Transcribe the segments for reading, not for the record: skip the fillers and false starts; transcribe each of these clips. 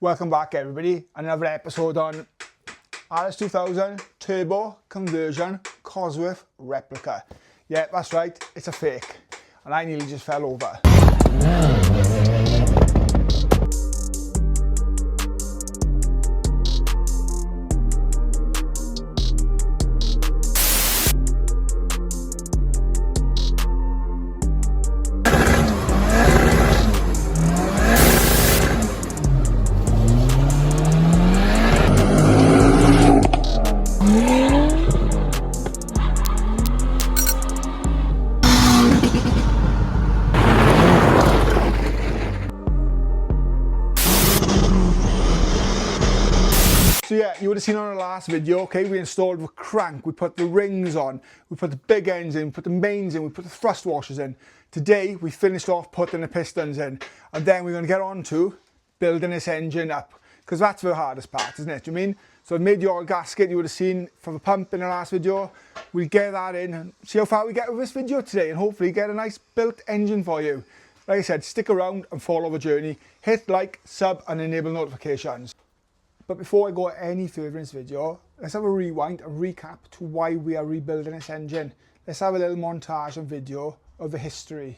Welcome back everybody, another episode on RS2000 Turbo Conversion Cosworth Replica. Yeah, that's right, it's a fake. And I nearly just fell over. So yeah, you would have seen on the last video, okay, we installed the crank, we put the rings on, we put the big ends in, we put the mains in, we put the thrust washers in. Today, we finished off putting the pistons in, and then we're going to get on to building this engine up, because that's the hardest part, isn't it? Do you mean? So I made the oil gasket you would have seen for the pump in the last video. We'll get that in and see how far we get with this video today, and hopefully get a nice built engine for you. Like I said, stick around and follow the journey. Hit like, sub and enable notifications. But before I go any further in this video, let's have a rewind and recap to why we are rebuilding this engine. Let's have a little montage and video of the history.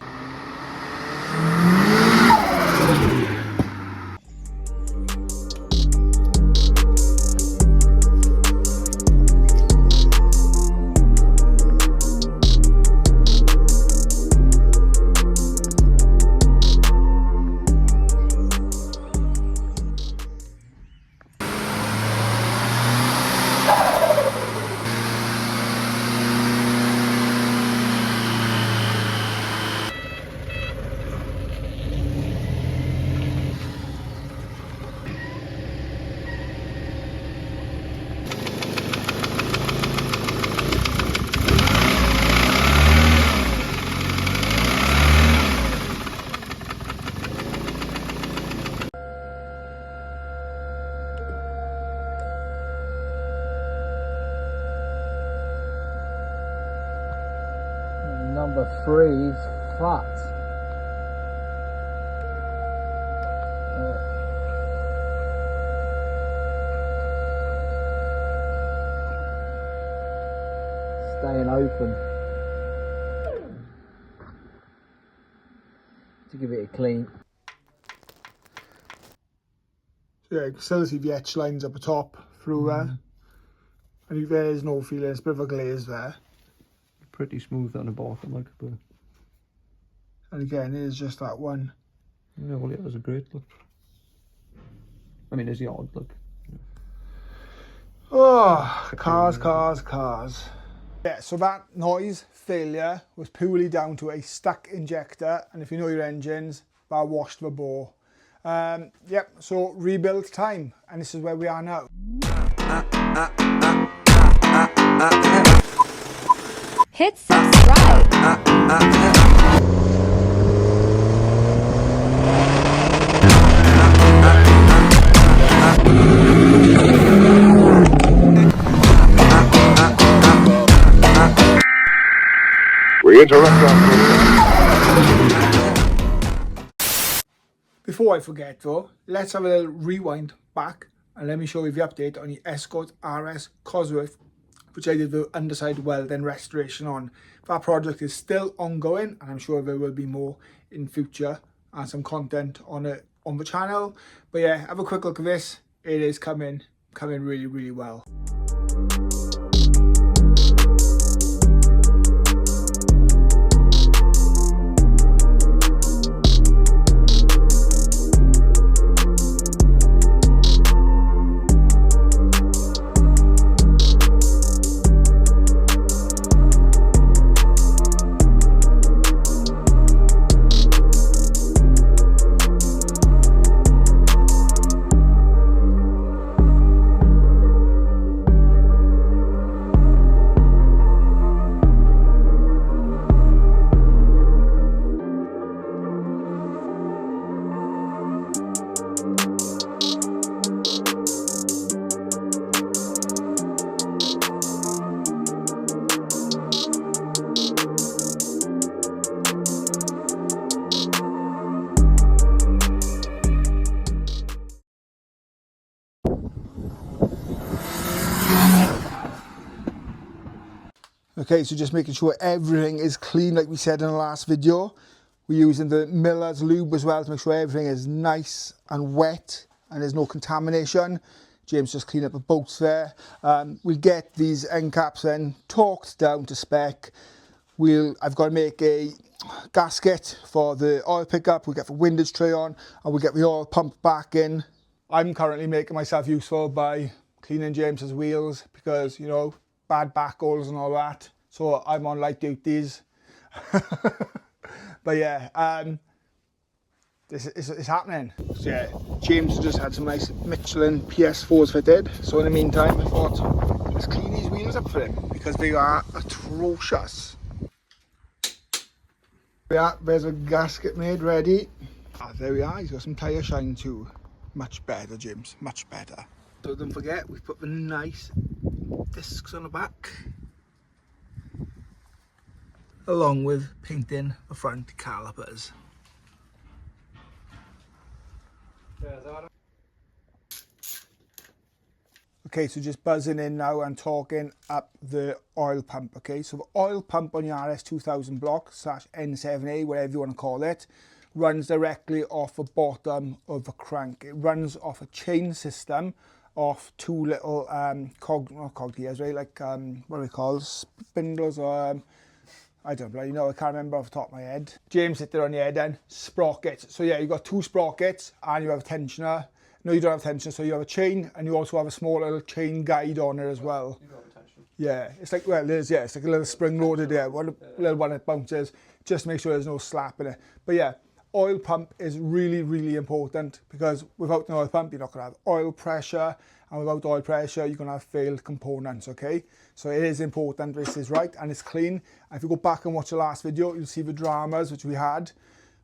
Number 3 is flat. Staying open to give it a clean. So yeah, you can still see the etch lines up the top through there. And there's no feeling, it's a bit of a glaze there. Pretty smooth on the bottom, like, but and again, it is just that one. yeah, well, it was a great look. I mean, it's the odd look. Oh, cars. Yeah, so that noise failure was purely down to a stuck injector, and if you know your engines, that washed the bore. Yep, so rebuild time, and this is where we are now. Hit subscribe. We interrupt our program. Before I forget though, let's have a little rewind back and let me show you the update on the Escort RS Cosworth, which I did the underside weld and restoration on. That project is still ongoing, and I'm sure there will be more in future and some content on it on the channel. But yeah, have a quick look at this. It is coming really, really well. Okay, so just making sure everything is clean like we said in the last video. We're using the Miller's lube as well to make sure everything is nice and wet and there's no contamination. James just cleaned up the bolts there. We'll get these end caps then torqued down to spec. I've got to make a gasket for the oil pickup. We'll get the windage tray on and we'll get the oil pump back in. I'm currently making myself useful by cleaning James's wheels because, you know, bad back holes and all that. So I'm on light duties. But yeah, this is happening. So yeah, James just had some nice Michelin PS4s fitted. So in the meantime, I thought, let's clean these wheels up for him because they are atrocious. Yeah, there's a gasket made ready. Ah, there we are, he's got some tyre shine too. Much better, James, much better. So don't forget, we've put the nice discs on the back, along with painting the front calipers. Okay, so just buzzing in now and talking up the oil pump. Okay, so the oil pump on your RS 2000 block / N7A, whatever you want to call it, runs directly off the bottom of the crank. It runs off a chain system off two little cog gears, right? Like what are they called? Spindles or I don't know, you know, I can't remember off the top of my head. James hit it on the head then, sprockets. So yeah, you've got two sprockets and you have a tensioner. No, you don't have tension, so you have a chain and you also have a small little chain guide on it as well. You don't have a tension. Yeah, it's like, well, there's, yeah, it's like a little spring loaded there, little one that bounces, just to make sure there's no slap in it. But yeah, oil pump is really, really important because without an oil pump, you're not going to have oil pressure, and without oil pressure, you're going to have failed components, okay? So it is important this is right and it's clean. And if you go back and watch the last video, you'll see the dramas which we had,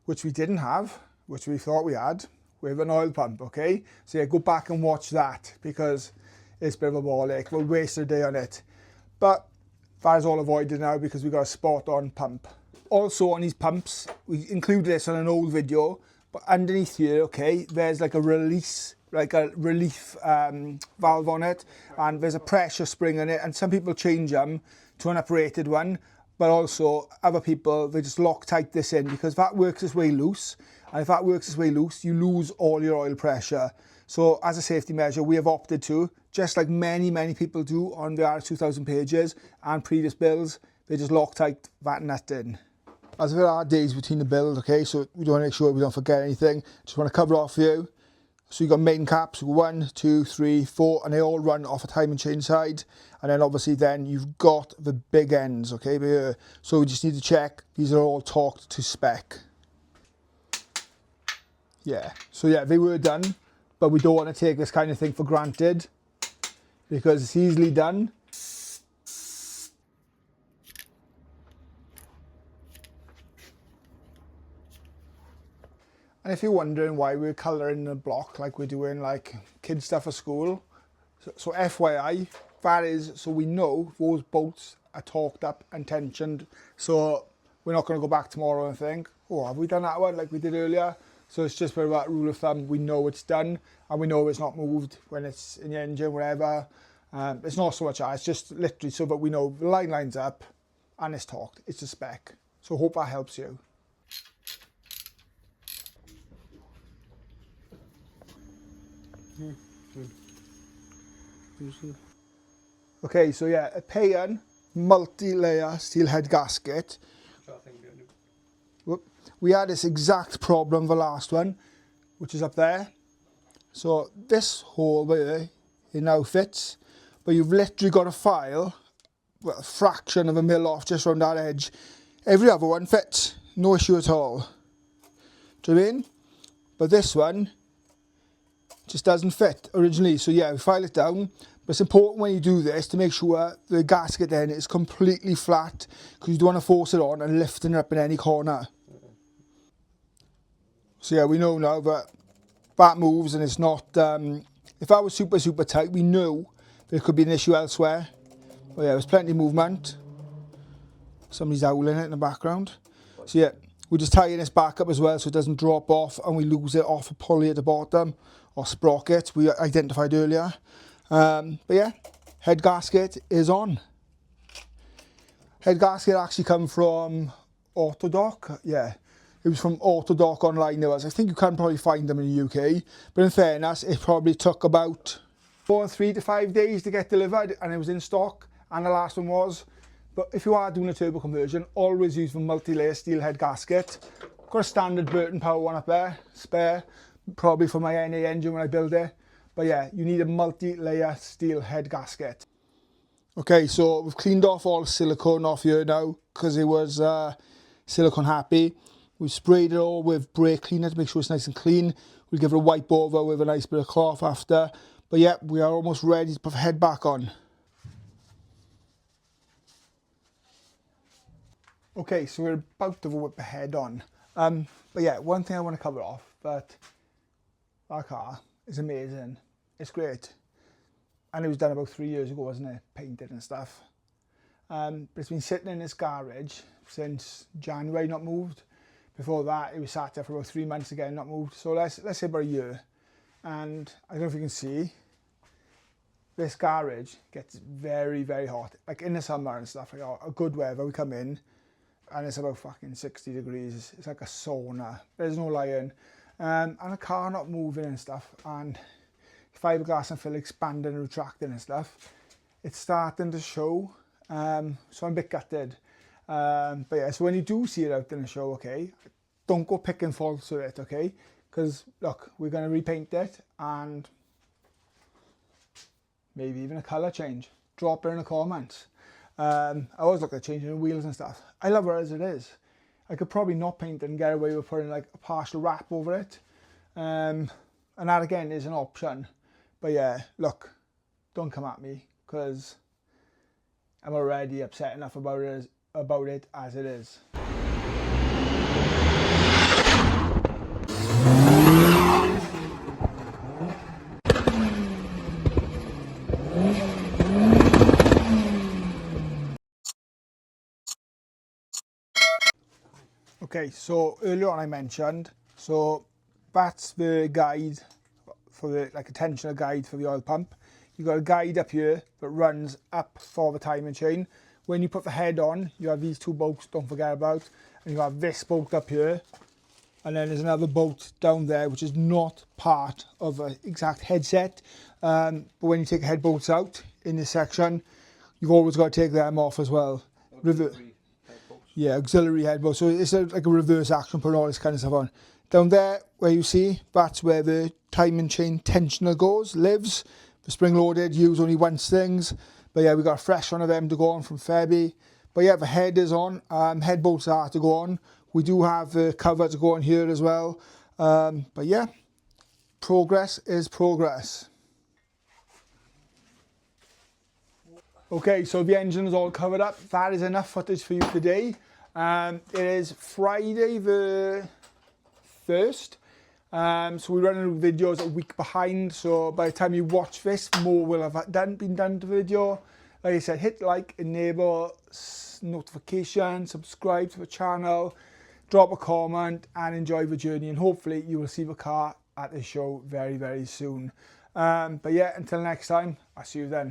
which we didn't have, which we thought we had, with an oil pump, okay? So yeah, go back and watch that because it's a bit of a ball ache. We'll waste a day on it. But that is all avoided now because we've got a spot on pump. Also on these pumps, we included this on an old video, but underneath here, okay, there's like a relief valve on it, and there's a pressure spring in it, and some people change them to an uprated one, but also other people, they just Loctite this in because that works its way loose. And if that works its way loose, you lose all your oil pressure. So as a safety measure, we have opted to, just like many, many people do on the RS 2000 pages and previous builds, they just Loctite that nut in. As there are days between the build, okay, so we don't want to make sure we don't forget anything. Just want to cover off for you. So you've got main caps, 1, 2, 3, 4, and they all run off a timing chain side. And then obviously then you've got the big ends, okay? So we just need to check, these are all torqued to spec. Yeah, so yeah, they were done, but we don't want to take this kind of thing for granted because it's easily done. And if you're wondering why we're colouring the block like we're doing like kid stuff at school, so FYI, that is so we know those bolts are torqued up and tensioned, so we're not going to go back tomorrow and think, oh, have we done that one like we did earlier? So it's just for that rule of thumb, we know it's done and we know it's not moved when it's in the engine, whatever. It's not so much that, it's just literally so that we know the line lines up and it's torqued, it's a spec. So hope that helps you. Okay, so yeah, a Payan multi-layer steel head gasket. We had this exact problem the last one, which is up there. So this hole there, it now fits, but you've literally got a file, well, a fraction of a mil off just around that edge. Every other one fits, no issue at all. Do you know what I mean? But this one just doesn't fit originally. So yeah, we file it down. But it's important when you do this to make sure the gasket then is completely flat because you don't want to force it on and lifting it up in any corner. So yeah, we know now that that moves and it's not, if that was super, super tight, we know there could be an issue elsewhere. But yeah, there's plenty of movement. Somebody's howling it in the background. So yeah, we're just tying this back up as well so it doesn't drop off and we lose it off a pulley at the bottom or sprocket we identified earlier. But yeah, head gasket is on. Head gasket actually come from Autodoc. Yeah, it was from Autodoc online. It was. I think you can probably find them in the UK. But in fairness, it probably took about 3 to 5 days to get delivered, and it was in stock. And the last one was. But if you are doing a turbo conversion, always use the multi-layer steel head gasket. Got a standard Burton Power one up there, spare, probably for my NA engine when I build it. But yeah, you need a multi-layer steel head gasket. Okay, so we've cleaned off all the silicone off here now because it was silicone happy. We've sprayed it all with brake cleaner to make sure it's nice and clean. We'll give it a wipe over with a nice bit of cloth after. But yeah, we are almost ready to put the head back on. Okay, so we're about to whip the head on. But yeah, one thing I want to cover off, but our car is amazing. It's great. And it was done about 3 years ago, wasn't it? Painted and stuff. But it's been sitting in this garage since January, not moved. Before that, it was sat there for about 3 months again, not moved. So let's say about a year. And I don't know if you can see, this garage gets very, very hot. Like in the summer and stuff, like a good weather, we come in and it's about fucking 60 degrees. It's like a sauna. There's no lying. And a car not moving and stuff. And fiberglass and fill expanding and retracting and stuff. It's starting to show. So I'm a bit gutted. But yeah, so when you do see it out in the show, okay, don't go picking faults with it, okay? Because look, we're going to repaint it and maybe even a colour change. Drop it in the comments. I always look at changing the wheels and stuff. I love it as it is. I could probably not paint it and get away with putting like a partial wrap over it. And that again is an option. But yeah, look, don't come at me because I'm already upset enough about it as it is. Okay, so earlier on I mentioned, so that's the guide for the like a tensioner guide for the oil pump. You've got a guide up here that runs up for the timing chain. When you put the head on, you have these two bolts, don't forget about, and you have this bolt up here, and then there's another bolt down there which is not part of an exact headset. But when you take head bolts out in this section, you've always got to take them off as well. Yeah, auxiliary head bolts. So it's like a reverse action, putting all this kind of stuff on. Down there, where you see, that's where the timing chain tensioner lives. The spring loaded, use only once things. But yeah, we got a fresh one of them to go on from Febby. But yeah, the head is on. Head bolts are to go on. We do have the cover to go on here as well. But yeah, progress is progress. Okay, so the engine is all covered up. That is enough footage for you today. It is Friday the 1st. So we're running videos a week behind. So by the time you watch this, more will have been done to the video. Like I said, hit like, enable notification, subscribe to the channel, drop a comment and enjoy the journey. And hopefully you will see the car at the show very, very soon. But yeah, until next time, I'll see you then.